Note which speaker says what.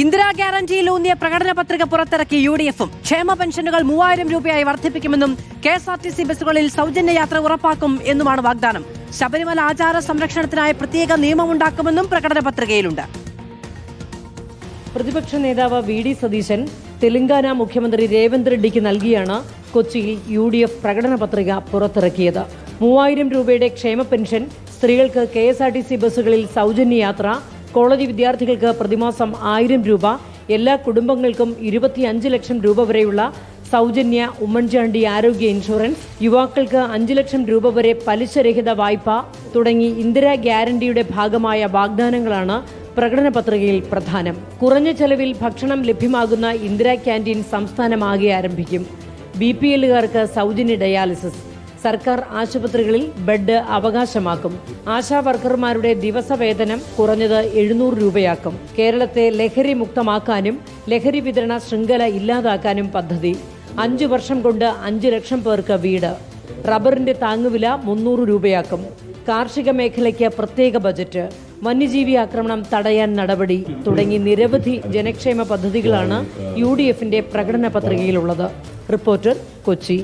Speaker 1: ഇന്ദിരാ ഗ്യാരണ്ടിയിലൂന്നിയ പ്രകടന പത്രിക പുറത്തിറക്കി UDF-ഉം ക്ഷേമ പെൻഷനുകൾ 3000 രൂപയായി വർദ്ധിപ്പിക്കുമെന്നും KSRTC ബസ്സുകളിൽ സൗജന്യ യാത്ര ഉറപ്പാക്കും എന്നുമാണ് വാഗ്ദാനം. ശബരിമല ആചാര സംരക്ഷണത്തിനായി പ്രത്യേക നിയമമുണ്ടാക്കുമെന്നും പ്രകടന പത്രികയിലുണ്ട്.
Speaker 2: പ്രതിപക്ഷ നേതാവ് VD സതീശൻ തെലങ്കാന മുഖ്യമന്ത്രി രേവന്ത് റെഡ്ഡിക്ക് നൽകിയാണ് കൊച്ചിയിൽ UDF പ്രകടന പത്രിക പുറത്തിറക്കിയത്. 3000 രൂപയുടെ ക്ഷേമ പെൻഷൻ, സ്ത്രീകൾക്ക് KSRTC ബസ്സുകളിൽ സൗജന്യ യാത്ര, കോളേജ് വിദ്യാർത്ഥികൾക്ക് പ്രതിമാസം 1000 രൂപ, എല്ലാ കുടുംബങ്ങൾക്കും 25 ലക്ഷം രൂപ വരെയുള്ള സൗജന്യ ഉമ്മൻചാണ്ടി ആരോഗ്യ ഇൻഷുറൻസ്, യുവാക്കൾക്ക് 5 ലക്ഷം രൂപ വരെ പലിശരഹിത വായ്പ തുടങ്ങി ഇന്ദിരാ ഗ്യാരണ്ടിയുടെ ഭാഗമായ വാഗ്ദാനങ്ങളാണ് പ്രകടന പത്രികയിൽ പ്രധാനം. കുറഞ്ഞ ചെലവിൽ ഭക്ഷണം ലഭ്യമാകുന്ന ഇന്ദിരാ ക്യാന്റീൻ സംസ്ഥാനമാകെ ആരംഭിക്കും. BPL-കാർക്ക് സൗജന്യ ഡയാലിസിസ്, സർക്കാർ ആശുപത്രികളിൽ ബെഡ് അവകാശമാക്കും. ആശാ വർക്കർമാരുടെ ദിവസവേതനം കുറഞ്ഞത് 700 രൂപയാക്കും. കേരളത്തെ ലഹരി മുക്തമാക്കാനും ലഹരി വിതരണ ശൃംഖല ഇല്ലാതാക്കാനും പദ്ധതി. 5 വർഷം കൊണ്ട് 5 ലക്ഷം പേർക്ക് വീട്. റബ്ബറിന്റെ താങ്ങുവില 300 രൂപയാക്കും. കാർഷിക മേഖലയ്ക്ക് പ്രത്യേക ബജറ്റ്. വന്യജീവി ആക്രമണം തടയാൻ നടപടി തുടങ്ങി നിരവധി ജനക്ഷേമ പദ്ധതികളാണ് UDF-ന്റെ പ്രകടന പത്രികയിലുള്ളത്. റിപ്പോർട്ടർ, കൊച്ചി.